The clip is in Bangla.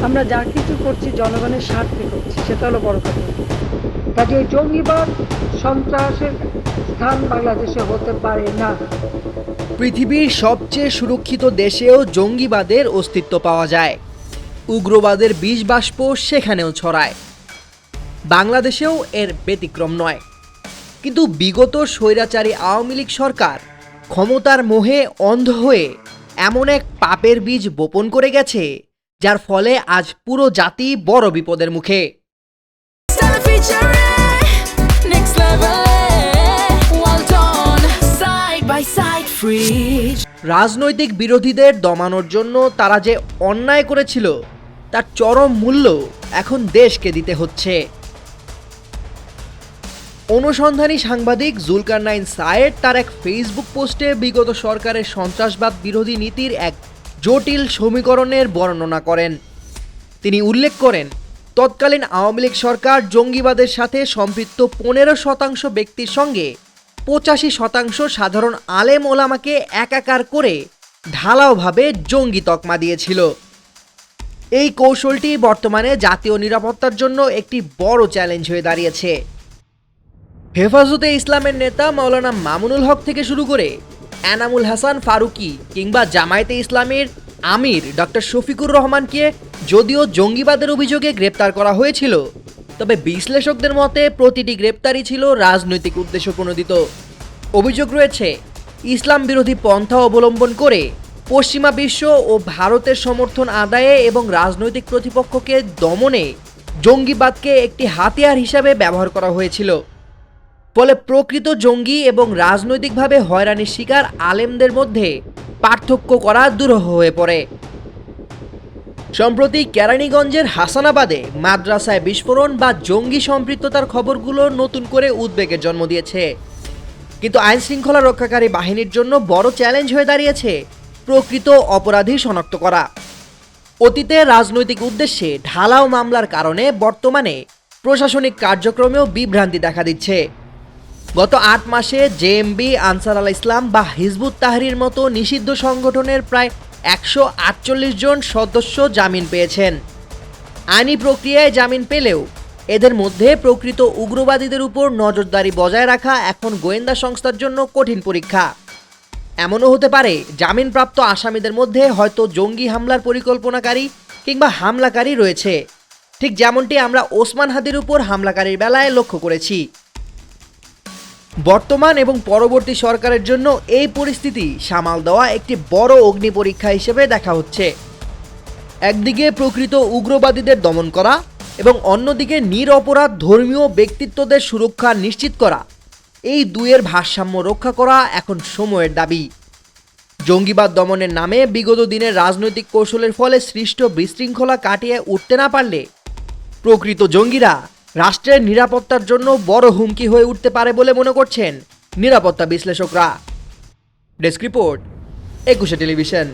আমরা যা কিছু করছি জনগণের স্বার্থে করছি, সেটা হলো বড় কথা। কাজে এই জঙ্গিবাদ সন্ত্রাসের স্থান বাংলাদেশে হতে পারে না। পৃথিবীর সবচেয়ে সুরক্ষিত দেশেও জঙ্গিবাদের অস্তিত্ব পাওয়া যায়। উগ্রবাদের বিষ বাষ্প সেখানেও ছড়ায়। বাংলাদেশেও এর ব্যতিক্রম নয়। কিন্তু বিগত স্বৈরাচারী আওয়ামী লীগ সরকার ক্ষমতার মোহে অন্ধ হয়ে এমন এক পাপের বীজ বপন করে গেছে, যার ফলে আজ পুরো জাতি বড় বিপদের মুখে। রাজনৈতিক বিরোধীদের দমানোর জন্য তারা যে অন্যায় করেছিল, তার চরম মূল্য এখন দেশকে দিতে হচ্ছে। অনুসন্ধানী সাংবাদিক জুলকারনাইন সায়েদ তার এক ফেসবুক পোস্টে বিগত সরকারের সন্ত্রাসবাদ বিরোধী নীতির এক জটিল সমীকরণের বর্ণনা করেন। তিনি উল্লেখ করেন, তৎকালীন আওয়ামী লীগ সরকার জঙ্গিবাদের সাথে সম্পৃক্ত 15% ব্যক্তির সঙ্গে 85% সাধারণ আলেম ওলামাকে একাকার করে ঢালাওভাবে জঙ্গি তকমা দিয়েছিল। এই কৌশলটি বর্তমানে জাতীয় নিরাপত্তার জন্য একটি বড় চ্যালেঞ্জ হয়ে দাঁড়িয়েছে। হেফাজতে ইসলামের নেতা মাওলানা মামুনুল হক থেকে শুরু করে এনামুল হাসান ফারুকি কিংবা জামায়াতে ইসলামের আমির ডক্টর শফিকুর রহমানকে যদিও জঙ্গিবাদের অভিযোগে গ্রেপ্তার করা হয়েছিল, তবে বিশ্লেষকদের মতে প্রতিটি গ্রেপ্তারই ছিল রাজনৈতিক উদ্দেশ্য প্রণোদিত। অভিযোগ রয়েছে ইসলাম বিরোধী পন্থা অবলম্বন করে পশ্চিমা বিশ্ব ও ভারতের সমর্থন আদায়ে এবং রাজনৈতিক প্রতিপক্ষকে দমনে জঙ্গিবাদকে একটি হাতিয়ার হিসাবে ব্যবহার করা হয়েছিল। ফলে প্রকৃত জঙ্গি এবং রাজনৈতিকভাবে হয়রানির শিকার আলেমদের মধ্যে পার্থক্য করা দুরূহ হয়ে পড়ে। সম্প্রতি কেরানীগঞ্জের হাসানাবাদে মাদ্রাসায় বিস্ফোরণ বা জঙ্গি সম্পৃক্ততার খবরগুলো নতুন করে উদ্বেগের জন্ম দিয়েছে। কিন্তু আইন শৃঙ্খলা রক্ষাকারী বাহিনীর জন্য বড় চ্যালেঞ্জ হয়ে দাঁড়িয়েছে প্রকৃত অপরাধী শনাক্ত করা। অতীতে রাজনৈতিক উদ্দেশ্যে ঢালাও মামলার কারণে বর্তমানে প্রশাসনিক কার্যক্রমেও বিভ্রান্তি দেখা দিচ্ছে। গত 8 মাসে জেএমবি, আনসার আল ইসলাম বা হিজবুত তাহরির মতো নিষিদ্ধ সংগঠনের প্রায় 148 জন সদস্য জামিন পেয়েছেন। আইনি প্রক্রিয়ায় জামিন পেলেও এদের মধ্যে প্রকৃত উগ্রবাদীদের উপর নজরদারি বজায় রাখা এখন গোয়েন্দা সংস্থার জন্য কঠিন পরীক্ষা। এমনও হতে পারে জামিনপ্রাপ্ত আসামিদের মধ্যে হয়তো জঙ্গি হামলার পরিকল্পনাকারী কিংবা হামলাকারী রয়েছে, ঠিক যেমনটি আমরা ওসমান হাদির উপর হামলাকারীর বেলায় লক্ষ্য করেছি। বর্তমান এবং পরবর্তী সরকারের জন্য এই পরিস্থিতি সামাল দেওয়া একটি বড় অগ্নি পরীক্ষা হিসেবে দেখা হচ্ছে। একদিকে প্রকৃত উগ্রবাদীদের দমন করা এবং অন্যদিকে নিরপরাধ ধর্মীয় ব্যক্তিত্বদের সুরক্ষা নিশ্চিত করা, এই দুয়ের ভারসাম্য রক্ষা করা এখন সময়ের দাবি। জঙ্গিবাদ দমনের নামে বিগত দিনের রাজনৈতিক কৌশলের ফলে সৃষ্ট বিশৃঙ্খলা কাটিয়ে উঠতে না পারলে প্রকৃত জঙ্গিরা রাষ্ট্রের নিরাপত্তার জন্য বড় হুমকি হয়ে উঠতে পারে বলে মনে করছেন নিরাপত্তা বিশ্লেষকরা। Desk report, 21 television.